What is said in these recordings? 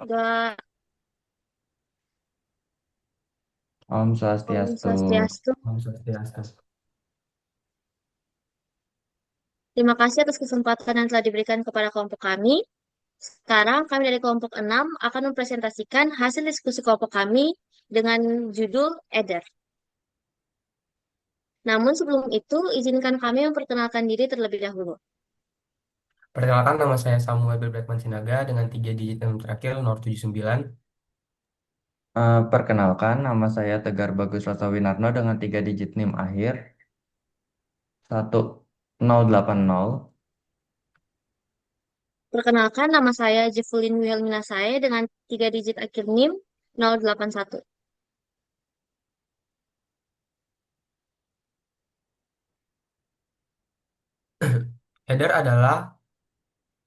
Juga Om Om Swastiastu. Swastiastu. Om Swastiastu. Terima kasih atas kesempatan yang telah diberikan kepada kelompok kami. Sekarang kami dari kelompok 6 akan mempresentasikan hasil diskusi kelompok kami dengan judul Eder. Namun sebelum itu, izinkan kami memperkenalkan diri terlebih dahulu. Perkenalkan, nama saya Samuel Belbrekman Sinaga dengan 3 digit NIM terakhir 079. Perkenalkan, nama saya Tegar Bagus Winarno dengan 3 digit NIM akhir 1080. Perkenalkan, nama saya Jefulin Wilminasae dengan 3 digit akhir NIM 081. Header adalah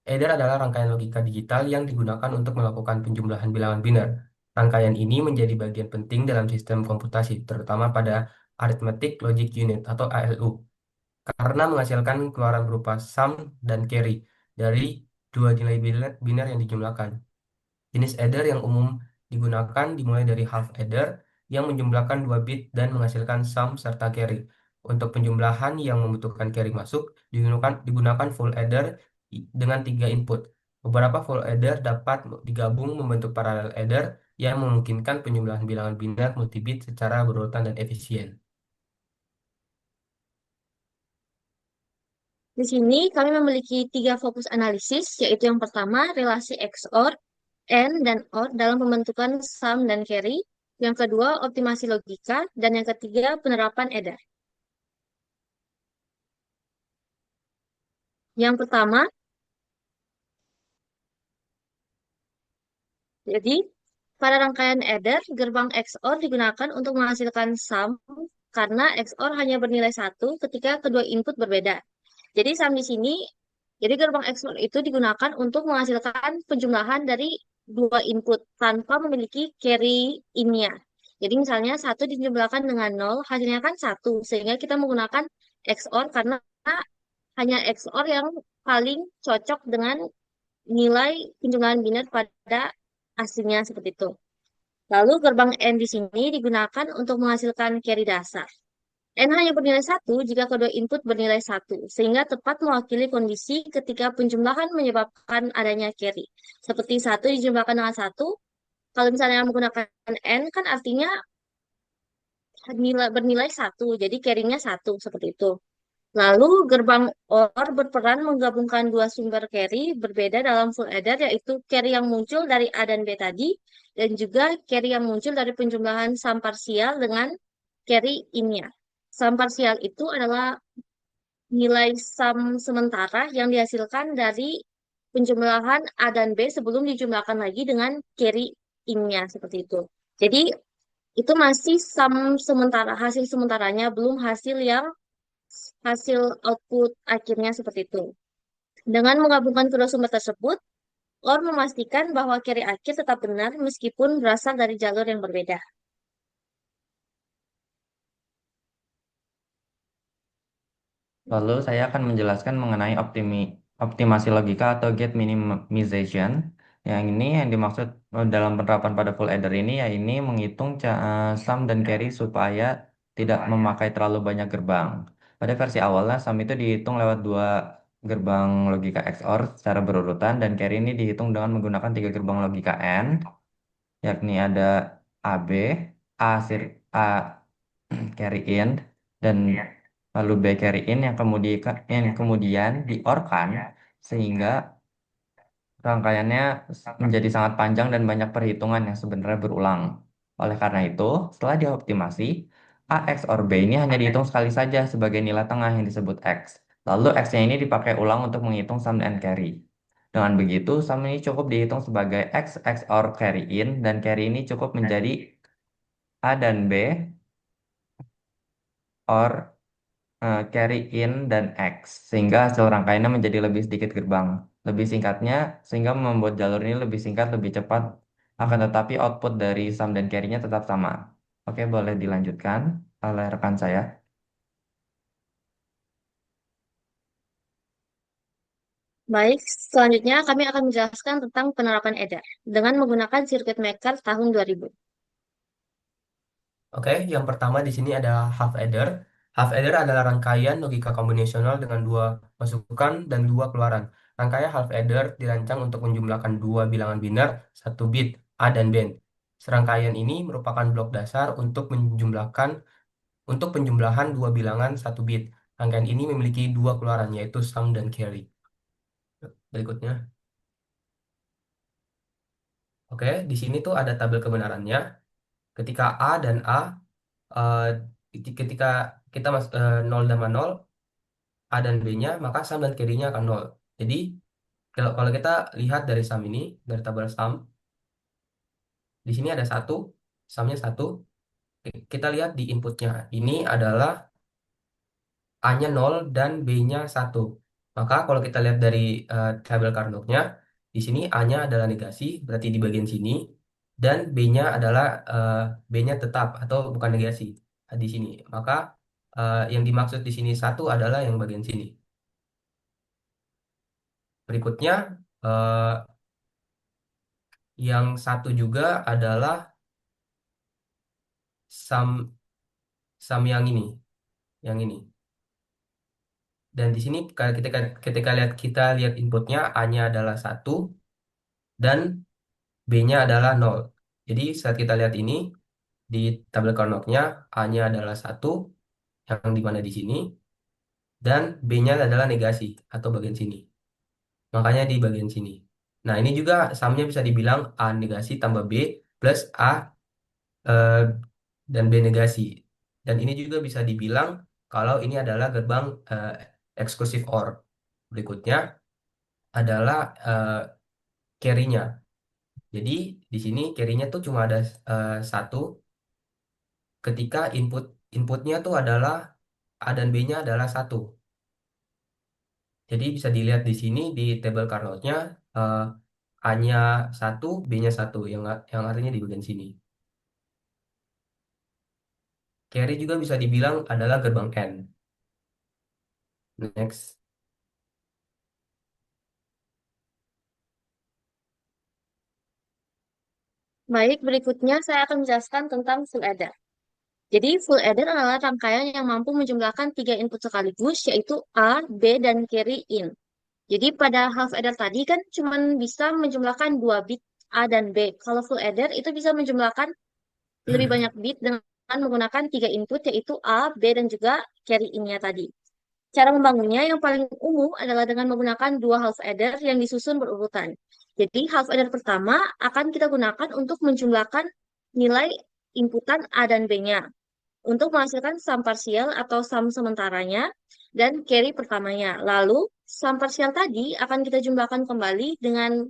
Header adalah rangkaian logika digital yang digunakan untuk melakukan penjumlahan bilangan biner. Rangkaian ini menjadi bagian penting dalam sistem komputasi, terutama pada Arithmetic Logic Unit atau ALU, karena menghasilkan keluaran berupa sum dan carry dari dua nilai biner yang dijumlahkan. Jenis adder yang umum digunakan dimulai dari half adder yang menjumlahkan 2 bit dan menghasilkan sum serta carry. Untuk penjumlahan yang membutuhkan carry masuk, digunakan full adder dengan 3 input. Beberapa full adder dapat digabung membentuk parallel adder yang memungkinkan penjumlahan bilangan biner multibit secara berurutan dan efisien. Di sini kami memiliki 3 fokus analisis, yaitu yang pertama relasi XOR, AND, dan OR dalam pembentukan sum dan carry. Yang kedua, optimasi logika. Dan yang ketiga, penerapan adder. Yang pertama, jadi pada rangkaian adder, gerbang XOR digunakan untuk menghasilkan sum karena XOR hanya bernilai satu ketika kedua input berbeda. Jadi sum di sini, jadi gerbang XOR itu digunakan untuk menghasilkan penjumlahan dari dua input tanpa memiliki carry in-nya. Jadi misalnya satu dijumlahkan dengan nol, hasilnya kan satu, sehingga kita menggunakan XOR karena hanya XOR yang paling cocok dengan nilai penjumlahan biner pada aslinya seperti itu. Lalu gerbang AND di sini digunakan untuk menghasilkan carry dasar. N hanya bernilai satu jika kedua input bernilai satu, sehingga tepat mewakili kondisi ketika penjumlahan menyebabkan adanya carry. Seperti satu dijumlahkan dengan satu, kalau misalnya menggunakan N kan artinya bernilai satu, jadi carry-nya satu, seperti itu. Lalu gerbang OR berperan menggabungkan dua sumber carry berbeda dalam full adder, yaitu carry yang muncul dari A dan B tadi, dan juga carry yang muncul dari penjumlahan sum parsial dengan carry in-nya. Sum parsial itu adalah nilai sum sementara yang dihasilkan dari penjumlahan A dan B sebelum dijumlahkan lagi dengan carry in-nya, seperti itu. Jadi, itu masih sum sementara, hasil sementaranya, belum hasil output akhirnya seperti itu. Dengan menggabungkan kedua sumber tersebut, OR memastikan bahwa carry akhir tetap benar meskipun berasal dari jalur yang berbeda. Lalu saya akan menjelaskan mengenai optimasi logika atau gate minimization. Yang ini yang dimaksud dalam penerapan pada full adder ini ya ini menghitung sum dan carry supaya tidak memakai terlalu banyak gerbang. Pada versi awalnya sum itu dihitung lewat dua gerbang logika XOR secara berurutan dan carry ini dihitung dengan menggunakan 3 gerbang logika AND, yakni ada AB, A carry in dan lalu B carry in yang kemudian di-OR-kan sehingga rangkaiannya menjadi sangat panjang dan banyak perhitungan yang sebenarnya berulang. Oleh karena itu, setelah dioptimasi, A X OR B ini hanya dihitung sekali saja sebagai nilai tengah yang disebut X. Lalu X-nya ini dipakai ulang untuk menghitung sum and carry. Dengan begitu, sum ini cukup dihitung sebagai X OR carry in dan carry ini cukup menjadi A dan B OR carry in dan X sehingga hasil rangkaiannya menjadi lebih sedikit gerbang. Lebih singkatnya sehingga membuat jalur ini lebih singkat, lebih cepat. Akan tetapi output dari sum dan carry-nya tetap sama. Oke, boleh dilanjutkan oleh rekan saya. Baik, selanjutnya kami akan menjelaskan tentang penerapan EDAR dengan menggunakan Circuit Maker tahun 2000. Oke, yang pertama di sini ada half adder. Half adder adalah rangkaian logika kombinasional dengan dua masukan dan dua keluaran. Rangkaian half adder dirancang untuk menjumlahkan dua bilangan biner, satu bit A dan B. Serangkaian ini merupakan blok dasar untuk penjumlahan dua bilangan satu bit. Rangkaian ini memiliki dua keluaran, yaitu sum dan carry. Berikutnya, oke, di sini tuh ada tabel kebenarannya. Ketika A dan A, eh, ketika kita 0 sama 0, A dan B-nya, maka sum dan carry-nya akan nol. Jadi, kalau kita lihat dari sum ini, dari tabel sum, di sini ada satu, sumnya satu. Kita lihat di inputnya. Ini adalah A-nya 0 dan B-nya satu. Maka kalau kita lihat dari tabel Carnot-nya, di sini A-nya adalah negasi, berarti di bagian sini. Dan B-nya adalah B-nya tetap atau bukan negasi di sini. Maka yang dimaksud di sini satu adalah yang bagian sini. Berikutnya, eh, yang satu juga adalah sum sum yang ini. Dan di sini kalau kita lihat inputnya A-nya adalah satu dan B-nya adalah nol. Jadi saat kita lihat ini di tabel Carnot-nya A-nya adalah satu yang di mana di sini dan B-nya adalah negasi atau bagian sini. Makanya di bagian sini. Nah, ini juga sumnya bisa dibilang A negasi tambah B plus A eh, dan B negasi. Dan ini juga bisa dibilang kalau ini adalah gerbang eksklusif OR. Berikutnya adalah carry-nya. Jadi di sini carry-nya tuh cuma ada satu ketika inputnya tuh adalah A dan B-nya adalah satu. Jadi bisa dilihat di sini di tabel Carnot-nya eh, A-nya satu, B-nya satu, yang artinya di bagian sini. Carry juga bisa dibilang adalah gerbang N. Next. Baik, berikutnya saya akan menjelaskan tentang full adder. Jadi, full adder adalah rangkaian yang mampu menjumlahkan tiga input sekaligus, yaitu A, B, dan carry in. Jadi, pada half adder tadi kan cuma bisa menjumlahkan dua bit A dan B. Kalau full adder itu bisa menjumlahkan lebih banyak bit dengan menggunakan tiga input, yaitu A, B, dan juga carry in-nya tadi. Cara membangunnya yang paling umum adalah dengan menggunakan dua half adder yang disusun berurutan. Jadi half adder pertama akan kita gunakan untuk menjumlahkan nilai inputan A dan B-nya untuk menghasilkan sum parsial atau sum sementaranya dan carry pertamanya. Lalu sum parsial tadi akan kita jumlahkan kembali dengan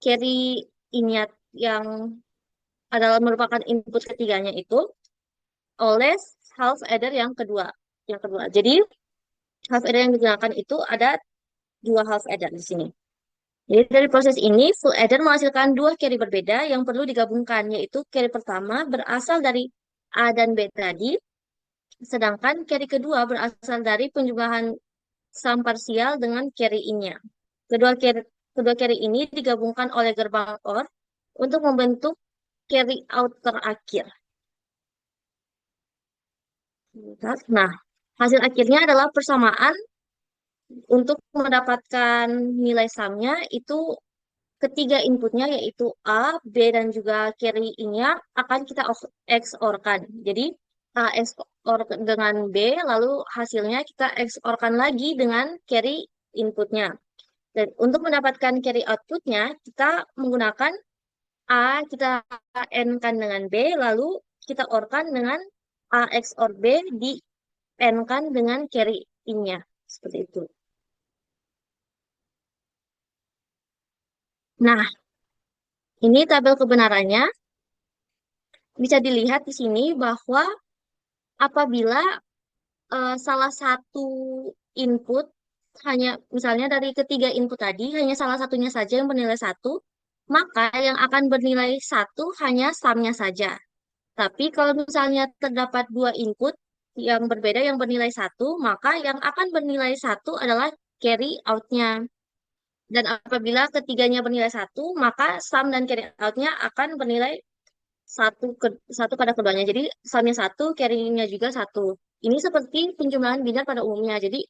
carry innya yang adalah merupakan input ketiganya itu oleh half adder yang kedua. Yang kedua. Jadi half adder yang digunakan itu ada dua half adder di sini. Jadi dari proses ini, full adder menghasilkan dua carry berbeda yang perlu digabungkan, yaitu carry pertama berasal dari A dan B tadi, sedangkan carry kedua berasal dari penjumlahan sum parsial dengan carry in-nya. Kedua carry ini digabungkan oleh gerbang OR untuk membentuk carry out terakhir. Nah, hasil akhirnya adalah persamaan untuk mendapatkan nilai sumnya itu ketiga inputnya yaitu A, B, dan juga carry in-nya akan kita XOR-kan. Jadi A XOR dengan B, lalu hasilnya kita XOR-kan lagi dengan carry inputnya. Dan untuk mendapatkan carry outputnya, kita menggunakan A, kita N-kan dengan B, lalu kita OR-kan dengan A XOR B di N-kan dengan carry in-nya. Seperti itu. Nah, ini tabel kebenarannya. Bisa dilihat di sini bahwa apabila salah satu input hanya misalnya dari ketiga input tadi hanya salah satunya saja yang bernilai satu, maka yang akan bernilai satu hanya sumnya saja. Tapi kalau misalnya terdapat dua input yang berbeda yang bernilai satu, maka yang akan bernilai satu adalah carry out-nya. Dan apabila ketiganya bernilai satu, maka sum dan carry out-nya akan bernilai satu pada keduanya. Jadi sumnya satu, carry-nya juga satu. Ini seperti penjumlahan biner pada umumnya. Jadi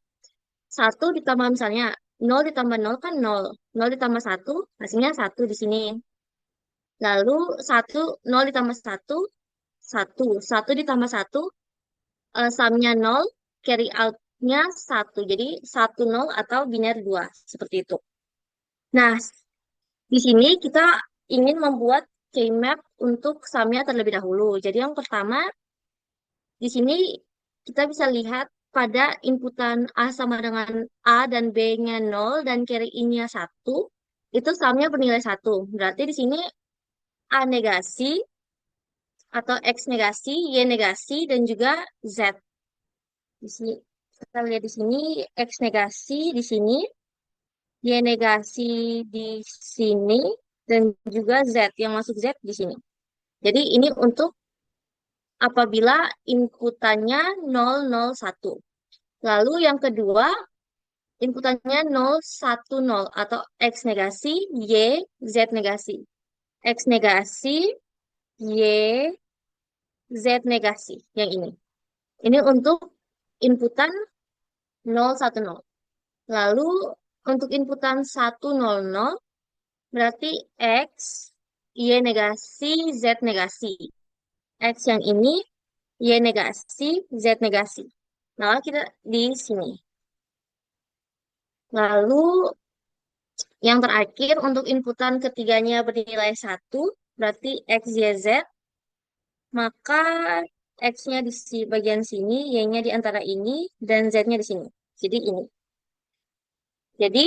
satu ditambah misalnya nol ditambah nol kan nol, nol ditambah satu hasilnya satu di sini. Lalu satu nol ditambah satu satu, satu ditambah satu sumnya nol, carry out-nya satu. Jadi satu nol atau biner dua seperti itu. Nah, di sini kita ingin membuat K-map untuk sumnya terlebih dahulu. Jadi yang pertama, di sini kita bisa lihat pada inputan A sama dengan A dan B-nya 0 dan carry I-nya 1, itu sumnya bernilai 1. Berarti di sini A negasi atau X negasi, Y negasi, dan juga Z. Di sini kita lihat di sini X negasi di sini, Y negasi di sini, dan juga Z yang masuk Z di sini. Jadi ini untuk apabila inputannya 001. Lalu yang kedua, inputannya 010 atau X negasi, Y, Z negasi. X negasi, Y, Z negasi. Yang ini. Ini untuk inputan 010. Lalu untuk inputan 100 berarti X, Y negasi, Z negasi. X yang ini, Y negasi, Z negasi. Nah, kita di sini. Lalu yang terakhir untuk inputan ketiganya bernilai 1, berarti X, Y, Z, maka X-nya di bagian sini, Y-nya di antara ini, dan Z-nya di sini. Jadi ini. Jadi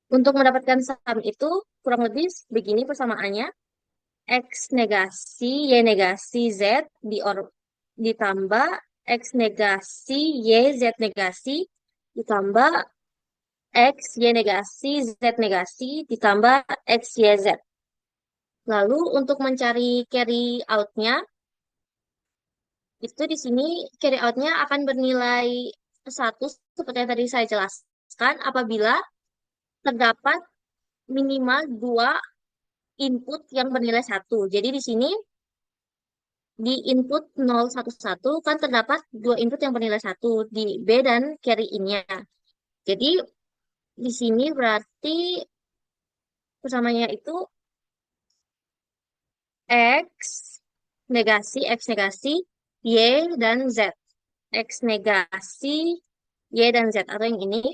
untuk mendapatkan sum itu kurang lebih begini persamaannya. X negasi, Y negasi, Z ditambah X negasi, Y, Z negasi, ditambah X, Y negasi, Z negasi, ditambah X, Y, Z. Lalu untuk mencari carry out-nya, itu di sini carry out-nya akan bernilai 1 seperti yang tadi saya jelaskan apabila terdapat minimal 2 input yang bernilai 1. Jadi di sini di input 011 kan terdapat 2 input yang bernilai 1 di B dan carry in-nya. Jadi di sini berarti persamanya itu X negasi, Y dan Z. X negasi, Y dan Z atau yang ini.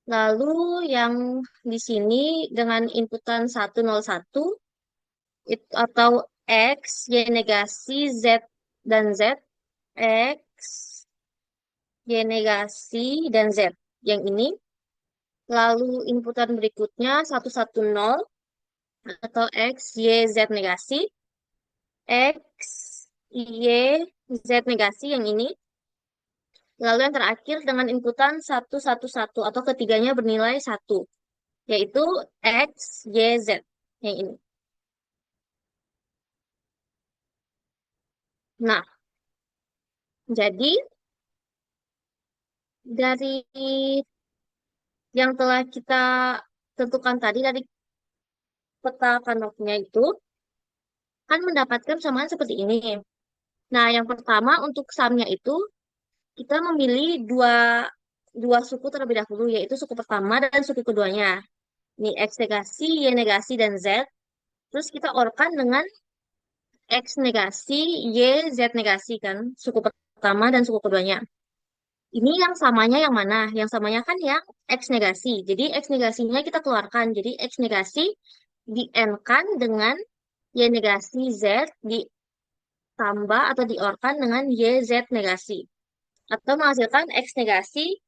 Lalu yang di sini dengan inputan 101 atau X, Y negasi, Z dan Z. X, Y negasi, dan Z. Yang ini. Lalu inputan berikutnya 110 atau X, Y, Z negasi. X, Y, Z negasi yang ini. Lalu yang terakhir dengan inputan 111 atau ketiganya bernilai 1, yaitu X, Y, Z yang ini. Nah, jadi dari yang telah kita tentukan tadi dari peta kanoknya itu kan mendapatkan persamaan seperti ini. Nah, yang pertama untuk sumnya itu kita memilih dua suku terlebih dahulu, yaitu suku pertama dan suku keduanya. Ini X negasi, Y negasi, dan Z. Terus kita orkan dengan X negasi, Y, Z negasi kan, suku pertama dan suku keduanya. Ini yang samanya yang mana? Yang samanya kan yang X negasi. Jadi X negasinya kita keluarkan. Jadi X negasi di N-kan dengan Y negasi Z ditambah atau diorkan dengan Y, Z negasi. Atau menghasilkan X negasi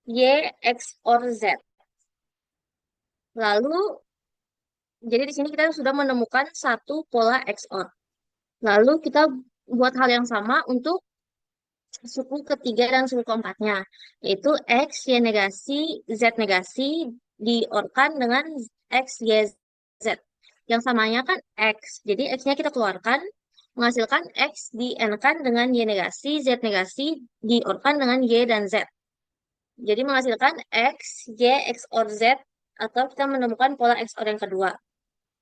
Y, X, or Z. Lalu, jadi di sini kita sudah menemukan satu pola XOR. Lalu kita buat hal yang sama untuk suku ketiga dan suku keempatnya, yaitu X, Y negasi, Z negasi diorkan dengan X, Y, Z. Yang samanya kan X. Jadi X-nya kita keluarkan, menghasilkan X di N-kan dengan Y negasi, Z negasi diorkan dengan Y dan Z. Jadi menghasilkan X, Y, X, or Z atau kita menemukan pola XOR yang kedua.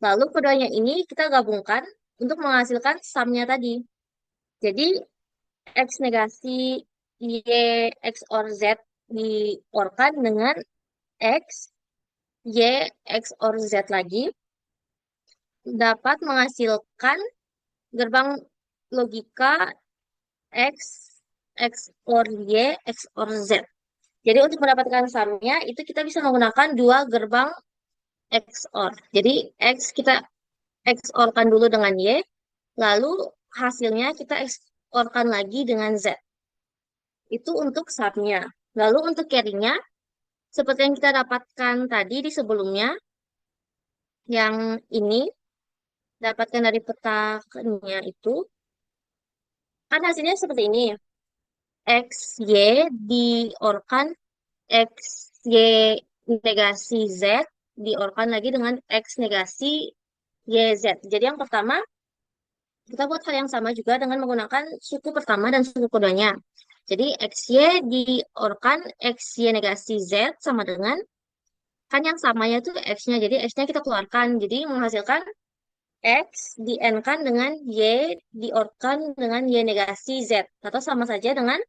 Lalu keduanya ini kita gabungkan untuk menghasilkan sumnya tadi. Jadi X negasi Y XOR Z diorkan dengan X, Y XOR Z lagi dapat menghasilkan gerbang logika X XOR Y XOR Z. Jadi untuk mendapatkan sumnya itu kita bisa menggunakan dua gerbang XOR. Jadi X kita XOR-kan dulu dengan Y, lalu hasilnya kita XOR-kan lagi dengan Z. Itu untuk sumnya. Lalu untuk carry-nya, seperti yang kita dapatkan tadi di sebelumnya, yang ini dapatkan dari petakannya itu, kan hasilnya seperti ini. X, Y diorkan X, Y negasi Z diorkan lagi dengan X negasi Y, Z. Jadi yang pertama, kita buat hal yang sama juga dengan menggunakan suku pertama dan suku keduanya. Jadi XY diorkan XY negasi Z sama dengan, kan yang samanya itu X-nya. Jadi X-nya kita keluarkan. Jadi menghasilkan X di N-kan dengan Y diorkan dengan Y negasi Z. Atau sama saja dengan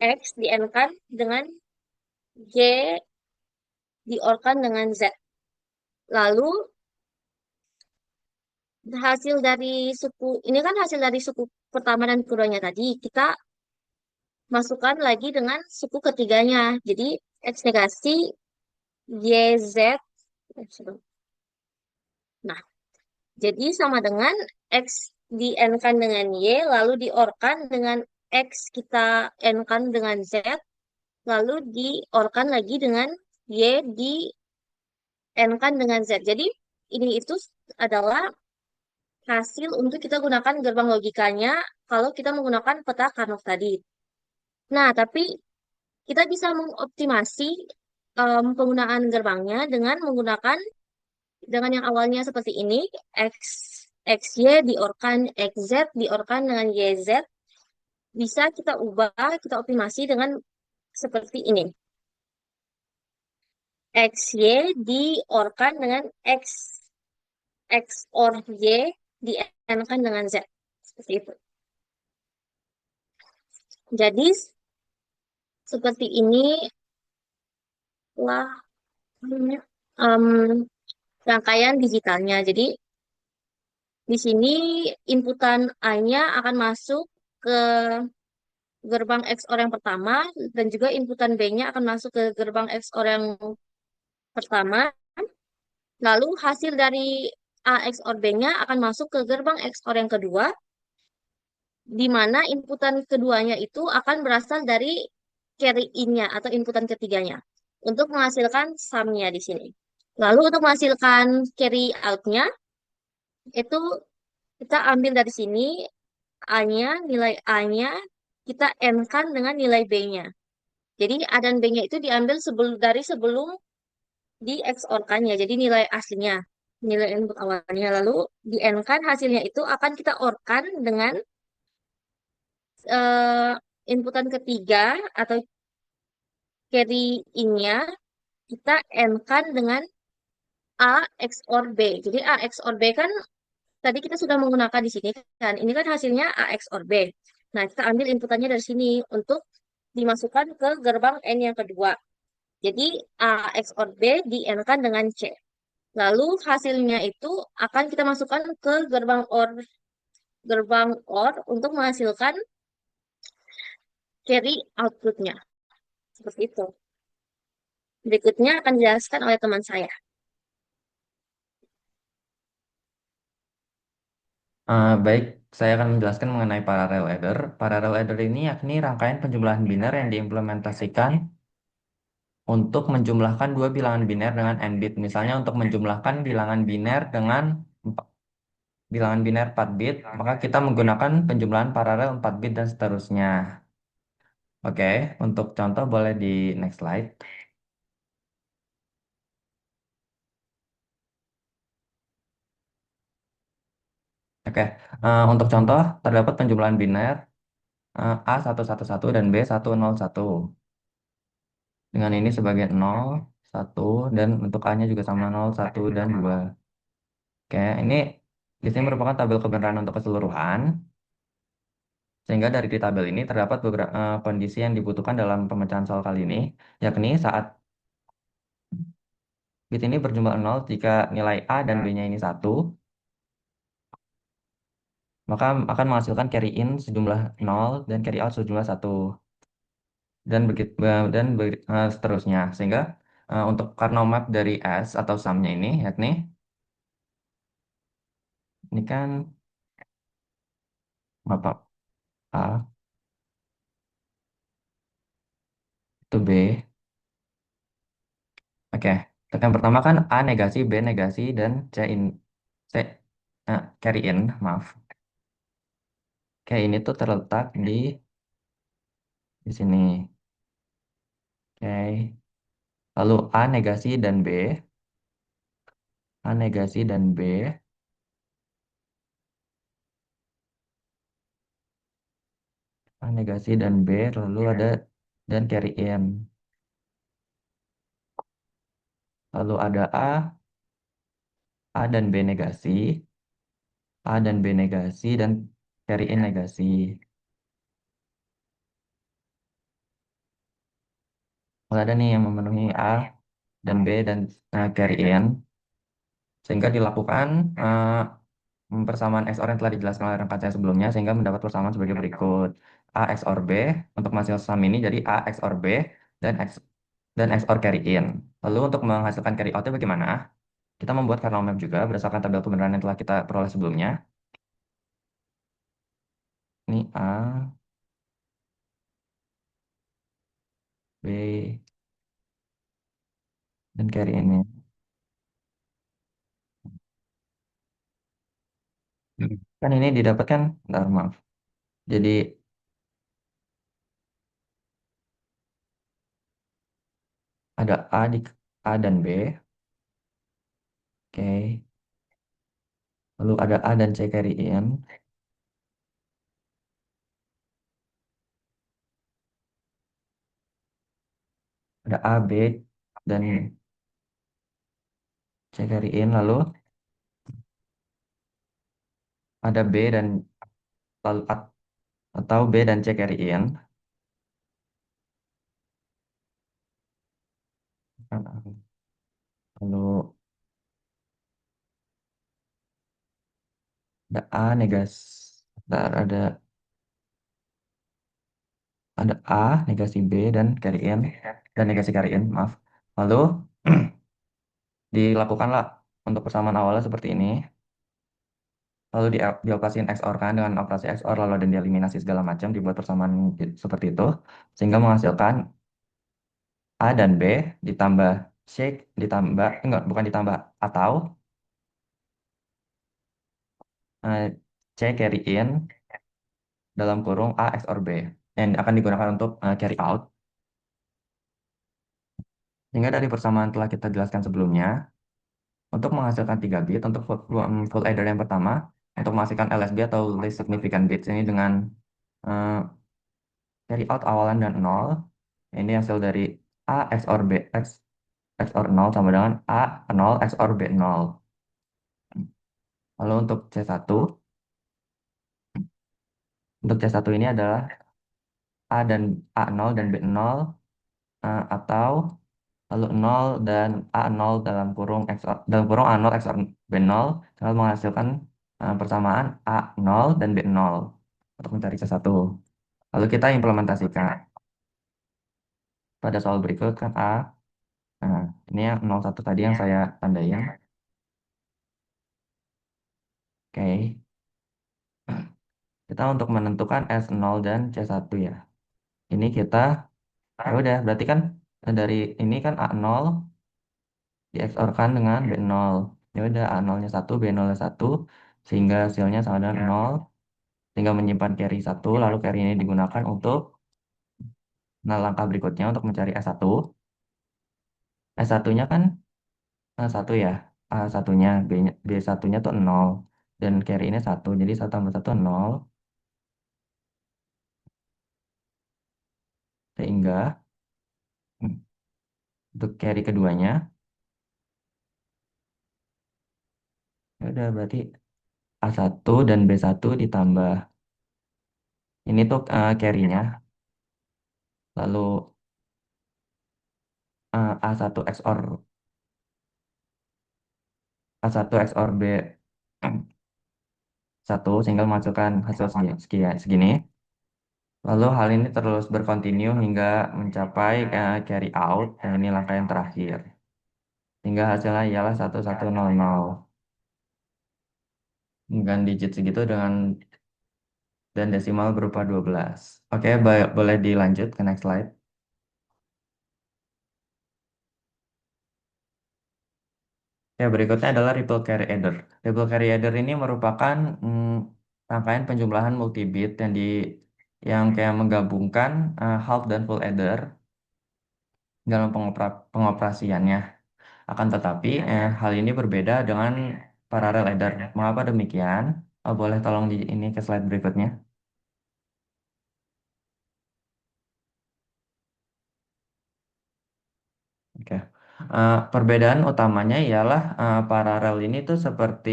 X di N-kan dengan Y diorkan dengan Z. Lalu hasil dari suku, ini kan hasil dari suku pertama dan keduanya tadi. Kita masukkan lagi dengan suku ketiganya. Jadi X negasi YZ. Nah, jadi sama dengan X di N-kan dengan Y, lalu diorkan dengan X kita N-kan dengan Z, lalu diorkan lagi dengan Y di N-kan dengan Z. Jadi ini itu adalah hasil untuk kita gunakan gerbang logikanya kalau kita menggunakan peta Karnaugh tadi. Nah, tapi kita bisa mengoptimasi penggunaan gerbangnya dengan menggunakan dengan yang awalnya seperti ini, X XY diorkan XZ diorkan dengan YZ, bisa kita ubah, kita optimasi dengan seperti ini. XY diorkan dengan X XOR Y diorkan dengan Z. Seperti itu. Jadi seperti ini lah rangkaian digitalnya. Jadi di sini inputan A-nya akan masuk ke gerbang XOR yang pertama dan juga inputan B-nya akan masuk ke gerbang XOR yang pertama. Lalu hasil dari A XOR B-nya akan masuk ke gerbang XOR yang kedua, di mana inputan keduanya itu akan berasal dari carry in-nya atau inputan ketiganya untuk menghasilkan sum-nya di sini. Lalu untuk menghasilkan carry out-nya, itu kita ambil dari sini A-nya, nilai A-nya, kita N-kan dengan nilai B-nya. Jadi A dan B-nya itu diambil dari sebelum di XOR-kan ya. Jadi nilai aslinya, nilai input awalnya. Lalu di N-kan hasilnya itu akan kita OR-kan dengan eh, inputan ketiga atau carry in-nya, kita N-kan dengan A XOR B. Jadi A XOR B kan tadi kita sudah menggunakan di sini kan. Ini kan hasilnya A XOR B. Nah, kita ambil inputannya dari sini untuk dimasukkan ke gerbang N yang kedua. Jadi A XOR B di N-kan dengan C. Lalu hasilnya itu akan kita masukkan ke gerbang OR untuk menghasilkan carry outputnya. Seperti itu. Berikutnya akan dijelaskan oleh teman saya. Baik, saya akan menjelaskan mengenai parallel adder. Parallel adder ini yakni rangkaian penjumlahan biner yang diimplementasikan untuk menjumlahkan dua bilangan biner dengan n bit. Misalnya untuk menjumlahkan bilangan biner dengan bilangan biner 4 bit, maka kita menggunakan penjumlahan paralel 4 bit dan seterusnya. Oke, untuk contoh boleh di next slide. Oke, untuk contoh terdapat penjumlahan biner A111 dan B101. Dengan ini sebagai 0, 1, dan untuk A-nya juga sama 0, 1, dan 2. Oke, ini di sini merupakan tabel kebenaran untuk keseluruhan. Sehingga dari di tabel ini terdapat beberapa kondisi yang dibutuhkan dalam pemecahan soal kali ini, yakni saat bit ini berjumlah 0 jika nilai A dan B-nya ini 1, maka akan menghasilkan carry in sejumlah 0 dan carry out sejumlah 1. Dan begitu seterusnya. Sehingga untuk Karnaugh map dari S atau sumnya ini, yakni ini kan apa A itu B. Oke, yang pertama kan A negasi, B negasi, dan C carry in, maaf. Oke, ini tuh terletak di sini. Oke. Lalu A negasi dan B, A negasi dan B, A negasi dan B, lalu ada dan carry in. Lalu ada A dan B negasi, A dan B negasi, dan carry in negasi. Kalau ada nih yang memenuhi A dan B dan carry in, sehingga dilakukan persamaan XOR yang telah dijelaskan oleh rekan saya sebelumnya, sehingga mendapat persamaan sebagai berikut. A XOR B, untuk menghasilkan sum ini jadi A XOR B dan XOR carry in. Lalu untuk menghasilkan carry out-nya bagaimana? Kita membuat Karnaugh map juga berdasarkan tabel kebenaran yang telah kita peroleh sebelumnya. Ini A, B, dan carry ini. Kan ini didapatkan, bentar, maaf. Jadi ada A dan B. Oke. Lalu ada A dan C carry in. Ada A, B, dan C carry in. Lalu ada B dan lalu atau B dan C carry in. Lalu ada A negasi. Bentar, ada A negasi B dan carry in dan negasi carry in, maaf. Lalu dilakukanlah untuk persamaan awalnya seperti ini. Lalu dioperasiin XOR kan dengan operasi XOR, lalu dan dieliminasi segala macam, dibuat persamaan seperti itu, sehingga menghasilkan A dan B ditambah C ditambah enggak, bukan ditambah, atau eh, C carry in dalam kurung A XOR B yang akan digunakan untuk carry out. Sehingga dari persamaan telah kita jelaskan sebelumnya, untuk menghasilkan 3 bit untuk full adder yang pertama, untuk menghasilkan LSB atau least significant bits ini dengan eh, carry out awalan dan 0. Ini hasil dari A XOR B XOR 0 sama dengan A 0 XOR B 0. Lalu untuk C1 ini adalah A0 dan B0 atau lalu 0 dan A0 dalam kurung A0 XOR B0, lalu menghasilkan persamaan A0 dan B0 untuk mencari C1. Lalu kita implementasikan pada soal berikut kan nah, ini yang 01 tadi yang saya tandain. Oke, kita untuk menentukan S0 dan C1 ya. Ini kita, ya udah, berarti kan dari ini kan A0 di XOR-kan dengan B0. Ya udah, A0-nya 1, B0-nya 1, sehingga hasilnya sama dengan 0, sehingga menyimpan carry 1, lalu carry ini digunakan untuk, nah, langkah berikutnya untuk mencari S1. S1-nya kan 1 ya, A1-nya, B1-nya tuh 0, dan carry ini 1, jadi 1 tambah 1 0, sehingga untuk carry keduanya. Ya udah berarti A1 dan B1 ditambah ini tuh carry-nya. Lalu A1 A1 XOR B1 sehingga masukkan hasil segini. Lalu hal ini terus berkontinu hingga mencapai carry out. Dan ini langkah yang terakhir. Hingga hasilnya ialah 1100 dengan digit segitu dan desimal berupa 12. Oke, boleh dilanjut ke next slide. Ya, berikutnya adalah ripple carry adder. Ripple carry adder ini merupakan rangkaian penjumlahan multibit yang kayak menggabungkan half dan full adder dalam pengoperasiannya. Akan tetapi, hal ini berbeda dengan parallel adder. Mengapa demikian? Boleh tolong ini ke slide berikutnya. Oke. Perbedaan utamanya ialah paralel ini tuh seperti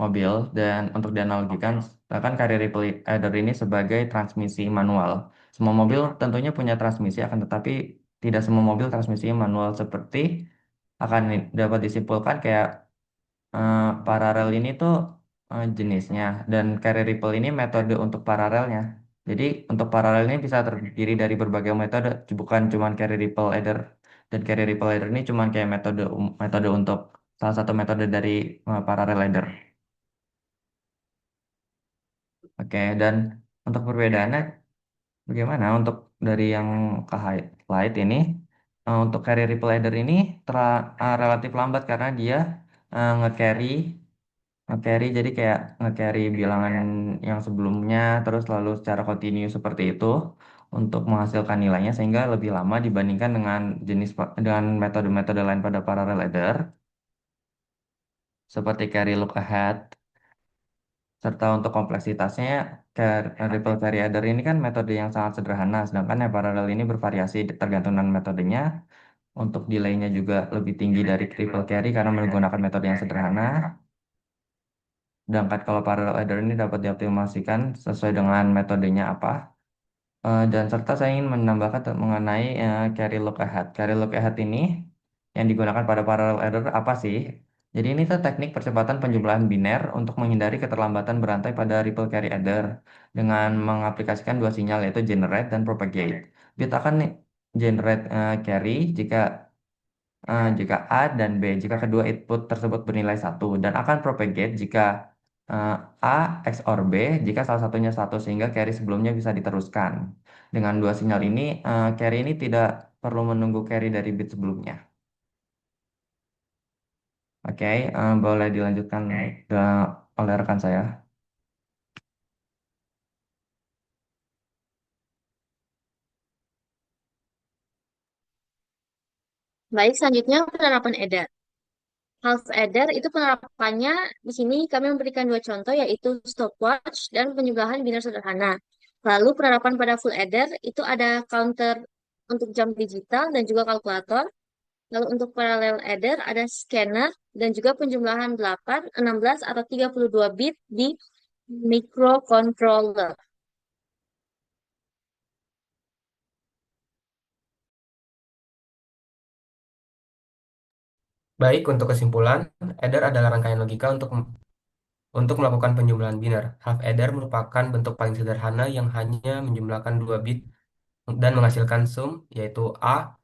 mobil dan untuk dianalogikan, bahkan carrier ripple adder ini sebagai transmisi manual. Semua mobil tentunya punya transmisi, akan tetapi tidak semua mobil transmisinya manual seperti akan dapat disimpulkan kayak paralel ini tuh jenisnya dan carrier ripple ini metode untuk paralelnya. Jadi untuk paralel ini bisa terdiri dari berbagai metode, bukan cuma carrier ripple adder. Dan carrier ripple adder ini cuma kayak metode untuk salah satu metode dari parallel adder. Oke, dan untuk perbedaannya bagaimana? Untuk dari yang ke highlight ini, untuk carrier ripple adder ini relatif lambat karena dia nge-carry nge-carry jadi kayak nge-carry bilangan yang sebelumnya terus lalu secara kontinu seperti itu untuk menghasilkan nilainya sehingga lebih lama dibandingkan dengan metode-metode lain pada parallel adder seperti carry look ahead serta untuk kompleksitasnya ripple carry adder ini kan metode yang sangat sederhana sedangkan yang parallel ini bervariasi tergantung dengan metodenya. Untuk delaynya juga lebih tinggi dari triple carry karena menggunakan metode yang sederhana. Sedangkan kalau parallel adder ini dapat dioptimasikan sesuai dengan metodenya apa. Dan serta saya ingin menambahkan mengenai carry look ahead. Carry look ahead ini yang digunakan pada parallel adder apa sih? Jadi ini tuh teknik percepatan penjumlahan biner untuk menghindari keterlambatan berantai pada ripple carry adder dengan mengaplikasikan dua sinyal yaitu generate dan propagate. Bit akan generate carry jika A dan B, jika kedua input tersebut bernilai satu dan akan propagate jika eh, A XOR B, jika salah satunya satu sehingga carry sebelumnya bisa diteruskan. Dengan dua sinyal ini, carry ini tidak perlu menunggu carry dari bit sebelumnya. Oke, boleh dilanjutkan oleh rekan saya. Baik, selanjutnya penerapan EDAR. Half adder itu penerapannya di sini kami memberikan dua contoh yaitu stopwatch dan penjumlahan biner sederhana. Lalu penerapan pada full adder itu ada counter untuk jam digital dan juga kalkulator. Lalu untuk parallel adder ada scanner dan juga penjumlahan 8, 16 atau 32 bit di microcontroller. Baik, untuk kesimpulan, adder adalah rangkaian logika untuk melakukan penjumlahan biner. Half adder merupakan bentuk paling sederhana yang hanya menjumlahkan 2 bit dan menghasilkan sum, yaitu A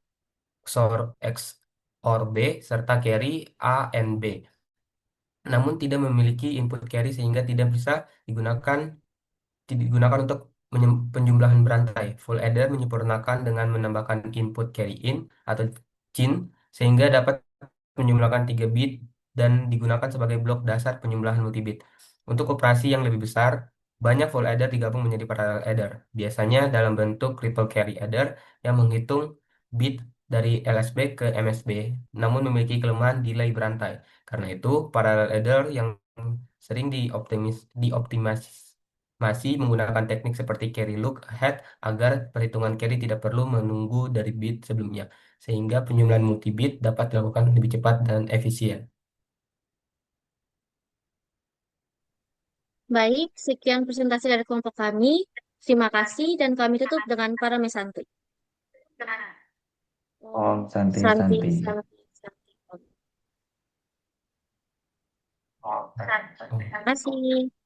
XOR X OR B serta carry A and B. Namun tidak memiliki input carry sehingga tidak bisa digunakan untuk penjumlahan berantai. Full adder menyempurnakan dengan menambahkan input carry in atau CIN sehingga dapat menjumlahkan 3 bit dan digunakan sebagai blok dasar penjumlahan multibit. Untuk operasi yang lebih besar, banyak full adder digabung menjadi parallel adder, biasanya dalam bentuk triple carry adder yang menghitung bit dari LSB ke MSB, namun memiliki kelemahan delay berantai. Karena itu, parallel adder yang sering dioptimasi masih menggunakan teknik seperti carry look ahead agar perhitungan carry tidak perlu menunggu dari bit sebelumnya, sehingga penjumlahan multi bit dapat dilakukan lebih cepat dan efisien. Baik, sekian presentasi dari kelompok kami. Terima kasih dan kami tutup dengan para mesanti. Om Santi Santi, Santi. santi, santi. Om Santi Santi. Terima kasih.